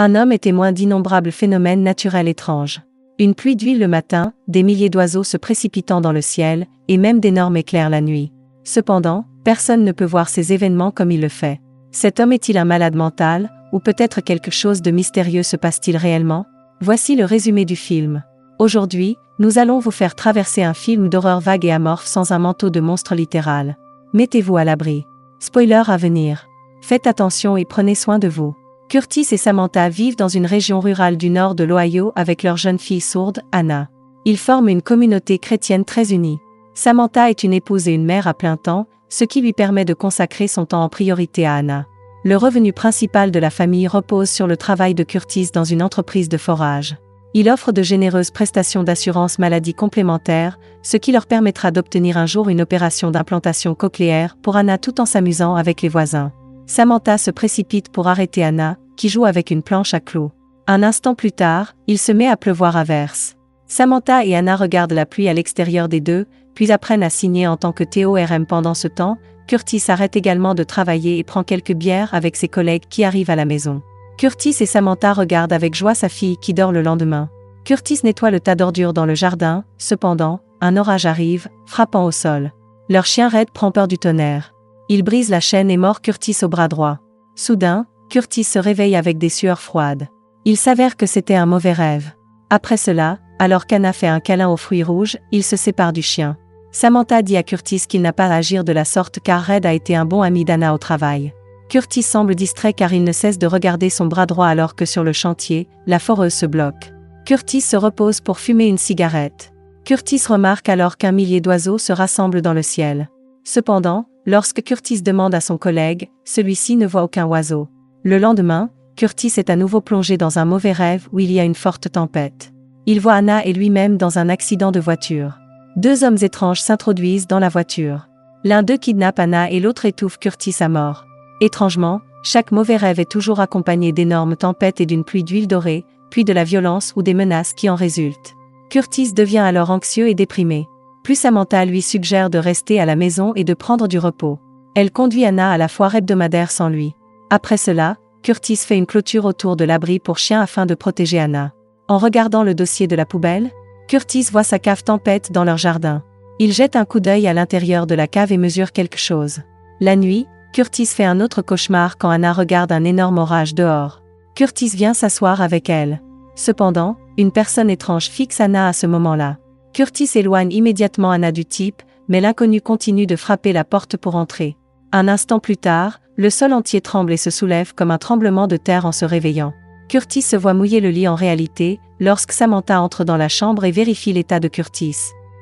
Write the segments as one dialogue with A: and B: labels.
A: Un homme est témoin d'innombrables phénomènes naturels étranges. Une pluie d'huile le matin, des milliers d'oiseaux se précipitant dans le ciel, et même d'énormes éclairs la nuit. Cependant, personne ne peut voir ces événements comme il le fait. Cet homme est-il un malade mental, ou peut-être quelque chose de mystérieux se passe-t-il réellement? Voici le résumé du film. Aujourd'hui, nous allons vous faire traverser un film d'horreur vague et amorphe sans un manteau de monstre littéral. Mettez-vous à l'abri. Spoiler à venir. Faites attention et prenez soin de vous. Curtis et Samantha vivent dans une région rurale du nord de l'Ohio avec leur jeune fille sourde, Anna. Ils forment une communauté chrétienne très unie. Samantha est une épouse et une mère à plein temps, ce qui lui permet de consacrer son temps en priorité à Anna. Le revenu principal de la famille repose sur le travail de Curtis dans une entreprise de forage. Il offre de généreuses prestations d'assurance maladie complémentaires, ce qui leur permettra d'obtenir un jour une opération d'implantation cochléaire pour Anna tout en s'amusant avec les voisins. Samantha se précipite pour arrêter Anna, qui joue avec une planche à clous. Un instant plus tard, il se met à pleuvoir à verse. Samantha et Anna regardent la pluie à l'extérieur des deux, puis apprennent à signer en tant que TORM. Pendant ce temps, Curtis arrête également de travailler et prend quelques bières avec ses collègues qui arrivent à la maison. Curtis et Samantha regardent avec joie sa fille qui dort le lendemain. Curtis nettoie le tas d'ordures dans le jardin, cependant, un orage arrive, frappant au sol. Leur chien Red prend peur du tonnerre. Il brise la chaîne et mord Curtis au bras droit. Soudain, Curtis se réveille avec des sueurs froides. Il s'avère que c'était un mauvais rêve. Après cela, alors qu'Anna fait un câlin aux fruits rouges, il se sépare du chien. Samantha dit à Curtis qu'il n'a pas à agir de la sorte car Red a été un bon ami d'Anna au travail. Curtis semble distrait car il ne cesse de regarder son bras droit alors que sur le chantier, la foreuse se bloque. Curtis se repose pour fumer une cigarette. Curtis remarque alors qu'un millier d'oiseaux se rassemblent dans le ciel. Cependant, lorsque Curtis demande à son collègue, celui-ci ne voit aucun oiseau. Le lendemain, Curtis est à nouveau plongé dans un mauvais rêve où il y a une forte tempête. Il voit Anna et lui-même dans un accident de voiture. Deux hommes étranges s'introduisent dans la voiture. L'un d'eux kidnappe Anna et l'autre étouffe Curtis à mort. Étrangement, chaque mauvais rêve est toujours accompagné d'énormes tempêtes et d'une pluie d'huile dorée, puis de la violence ou des menaces qui en résultent. Curtis devient alors anxieux et déprimé. Plus Samantha lui suggère de rester à la maison et de prendre du repos. Elle conduit Anna à la foire hebdomadaire sans lui. Après cela, Curtis fait une clôture autour de l'abri pour chiens afin de protéger Anna. En regardant le dossier de la poubelle, Curtis voit sa cave tempête dans leur jardin. Il jette un coup d'œil à l'intérieur de la cave et mesure quelque chose. La nuit, Curtis fait un autre cauchemar quand Anna regarde un énorme orage dehors. Curtis vient s'asseoir avec elle. Cependant, une personne étrange fixe Anna à ce moment-là. Curtis éloigne immédiatement Anna du type, mais l'inconnu continue de frapper la porte pour entrer. Un instant plus tard, le sol entier tremble et se soulève comme un tremblement de terre en se réveillant. Curtis se voit mouiller le lit en réalité, lorsque Samantha entre dans la chambre et vérifie l'état de Curtis.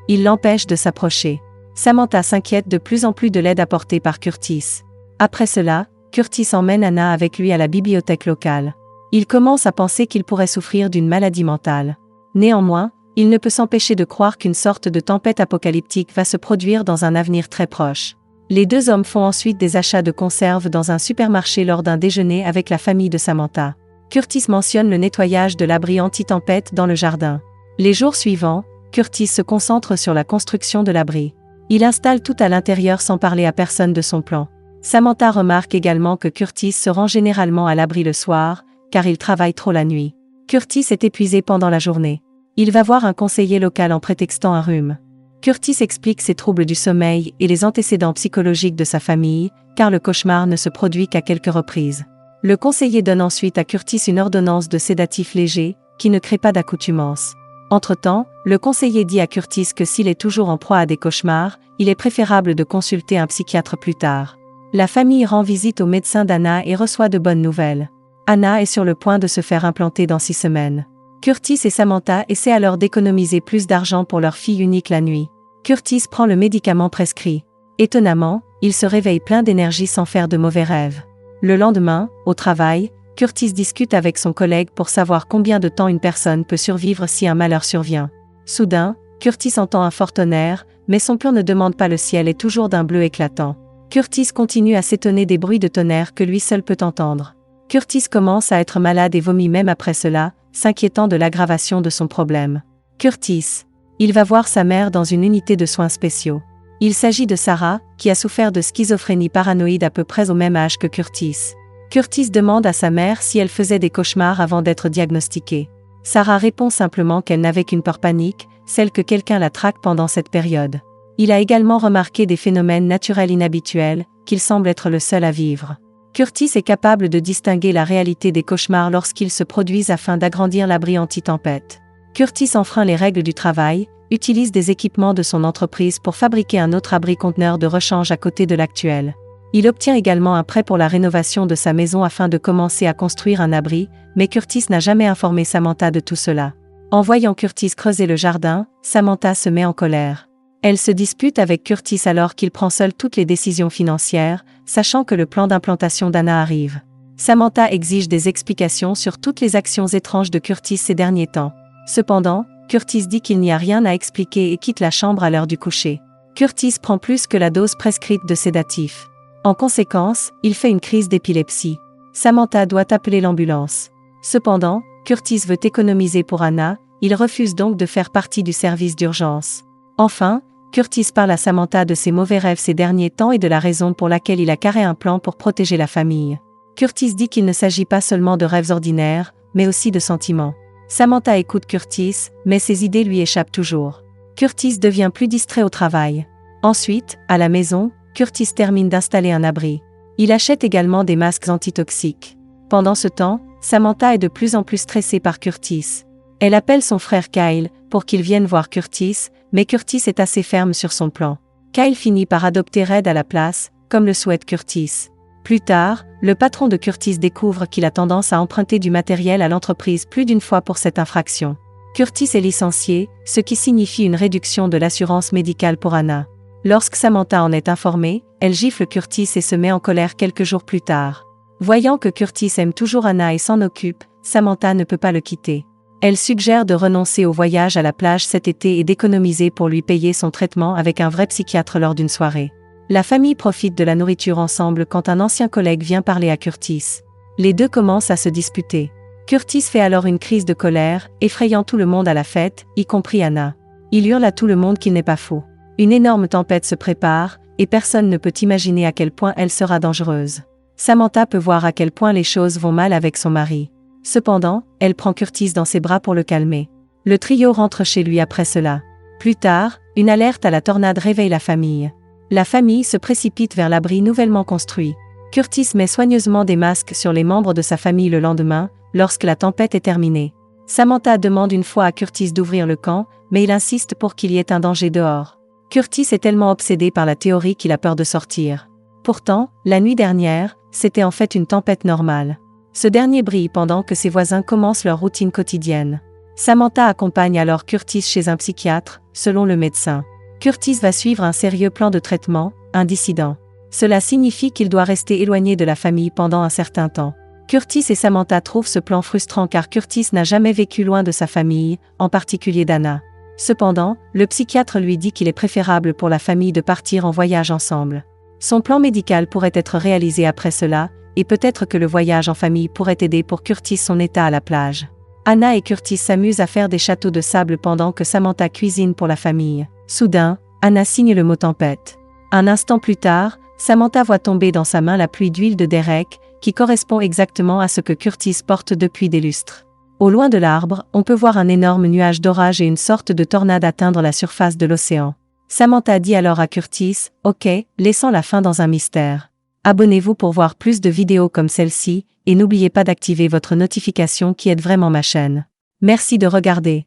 A: Il l'empêche de s'approcher. Samantha s'inquiète de plus en plus de l'aide apportée par Curtis. Après cela, Curtis emmène Anna avec lui à la bibliothèque locale. Il commence à penser qu'il pourrait souffrir d'une maladie mentale. Néanmoins, il ne peut s'empêcher de croire qu'une sorte de tempête apocalyptique va se produire dans un avenir très proche. Les deux hommes font ensuite des achats de conserves dans un supermarché lors d'un déjeuner avec la famille de Samantha. Curtis mentionne le nettoyage de l'abri anti-tempête dans le jardin. Les jours suivants, Curtis se concentre sur la construction de l'abri. Il installe tout à l'intérieur sans parler à personne de son plan. Samantha remarque également que Curtis se rend généralement à l'abri le soir, car il travaille trop la nuit. Curtis est épuisé pendant la journée. Il va voir un conseiller local en prétextant un rhume. Curtis explique ses troubles du sommeil et les antécédents psychologiques de sa famille, car le cauchemar ne se produit qu'à quelques reprises. Le conseiller donne ensuite à Curtis une ordonnance de sédatifs légers, qui ne crée pas d'accoutumance. Entre-temps, le conseiller dit à Curtis que s'il est toujours en proie à des cauchemars, il est préférable de consulter un psychiatre plus tard. La famille rend visite au médecin d'Anna et reçoit de bonnes nouvelles. Anna est sur le point de se faire implanter dans 6 semaines. Curtis et Samantha essaient alors d'économiser plus d'argent pour leur fille unique la nuit. Curtis prend le médicament prescrit. Étonnamment, il se réveille plein d'énergie sans faire de mauvais rêves. Le lendemain, au travail, Curtis discute avec son collègue pour savoir combien de temps une personne peut survivre si un malheur survient. Soudain, Curtis entend un fort tonnerre, mais son plan ne demande pas le ciel est toujours d'un bleu éclatant. Curtis continue à s'étonner des bruits de tonnerre que lui seul peut entendre. Curtis commence à être malade et vomit même après cela, s'inquiétant de l'aggravation de son problème. Curtis. Il va voir sa mère dans une unité de soins spéciaux. Il s'agit de Sarah, qui a souffert de schizophrénie paranoïde à peu près au même âge que Curtis. Curtis demande à sa mère si elle faisait des cauchemars avant d'être diagnostiquée. Sarah répond simplement qu'elle n'avait qu'une peur panique, celle que quelqu'un la traque pendant cette période. Il a également remarqué des phénomènes naturels inhabituels, qu'il semble être le seul à vivre. Curtis est capable de distinguer la réalité des cauchemars lorsqu'ils se produisent afin d'agrandir l'abri anti-tempête. Curtis enfreint les règles du travail, utilise des équipements de son entreprise pour fabriquer un autre abri conteneur de rechange à côté de l'actuel. Il obtient également un prêt pour la rénovation de sa maison afin de commencer à construire un abri, mais Curtis n'a jamais informé Samantha de tout cela. En voyant Curtis creuser le jardin, Samantha se met en colère. Elle se dispute avec Curtis alors qu'il prend seul toutes les décisions financières, sachant que le plan d'implantation d'Anna arrive. Samantha exige des explications sur toutes les actions étranges de Curtis ces derniers temps. Cependant, Curtis dit qu'il n'y a rien à expliquer et quitte la chambre à l'heure du coucher. Curtis prend plus que la dose prescrite de sédatifs. En conséquence, il fait une crise d'épilepsie. Samantha doit appeler l'ambulance. Cependant, Curtis veut économiser pour Anna, il refuse donc de faire partie du service d'urgence. Enfin, Curtis parle à Samantha de ses mauvais rêves ces derniers temps et de la raison pour laquelle il a carré un plan pour protéger la famille. Curtis dit qu'il ne s'agit pas seulement de rêves ordinaires, mais aussi de sentiments. Samantha écoute Curtis, mais ses idées lui échappent toujours. Curtis devient plus distrait au travail. Ensuite, à la maison, Curtis termine d'installer un abri. Il achète également des masques antitoxiques. Pendant ce temps, Samantha est de plus en plus stressée par Curtis. Elle appelle son frère Kyle pour qu'il vienne voir Curtis, mais Curtis est assez ferme sur son plan. Kyle finit par adopter Red à la place, comme le souhaite Curtis. Plus tard, le patron de Curtis découvre qu'il a tendance à emprunter du matériel à l'entreprise plus d'une fois pour cette infraction. Curtis est licencié, ce qui signifie une réduction de l'assurance médicale pour Anna. Lorsque Samantha en est informée, elle gifle Curtis et se met en colère quelques jours plus tard. Voyant que Curtis aime toujours Anna et s'en occupe, Samantha ne peut pas le quitter. Elle suggère de renoncer au voyage à la plage cet été et d'économiser pour lui payer son traitement avec un vrai psychiatre lors d'une soirée. La famille profite de la nourriture ensemble quand un ancien collègue vient parler à Curtis. Les deux commencent à se disputer. Curtis fait alors une crise de colère, effrayant tout le monde à la fête, y compris Anna. Il hurle à tout le monde qu'il n'est pas faux. Une énorme tempête se prépare, et personne ne peut imaginer à quel point elle sera dangereuse. Samantha peut voir à quel point les choses vont mal avec son mari. Cependant, elle prend Curtis dans ses bras pour le calmer. Le trio rentre chez lui après cela. Plus tard, une alerte à la tornade réveille la famille. La famille se précipite vers l'abri nouvellement construit. Curtis met soigneusement des masques sur les membres de sa famille le lendemain, lorsque la tempête est terminée. Samantha demande une fois à Curtis d'ouvrir le camp, mais il insiste pour qu'il y ait un danger dehors. Curtis est tellement obsédé par la théorie qu'il a peur de sortir. Pourtant, la nuit dernière, c'était en fait une tempête normale. Ce dernier brille pendant que ses voisins commencent leur routine quotidienne. Samantha accompagne alors Curtis chez un psychiatre, selon le médecin. Curtis va suivre un sérieux plan de traitement, un dissident. Cela signifie qu'il doit rester éloigné de la famille pendant un certain temps. Curtis et Samantha trouvent ce plan frustrant car Curtis n'a jamais vécu loin de sa famille, en particulier d'Anna. Cependant, le psychiatre lui dit qu'il est préférable pour la famille de partir en voyage ensemble. Son plan médical pourrait être réalisé après cela, et peut-être que le voyage en famille pourrait aider pour Curtis son état à la plage. Anna et Curtis s'amusent à faire des châteaux de sable pendant que Samantha cuisine pour la famille. Soudain, Anna signe le mot tempête. Un instant plus tard, Samantha voit tomber dans sa main la pluie d'huile de Derek, qui correspond exactement à ce que Curtis porte depuis des lustres. Au loin de l'arbre, on peut voir un énorme nuage d'orage et une sorte de tornade atteindre la surface de l'océan. Samantha dit alors à Curtis, « Ok, laissons la fin dans un mystère. » Abonnez-vous pour voir plus de vidéos comme celle-ci, et n'oubliez pas d'activer votre notification qui aide vraiment ma chaîne. Merci de regarder.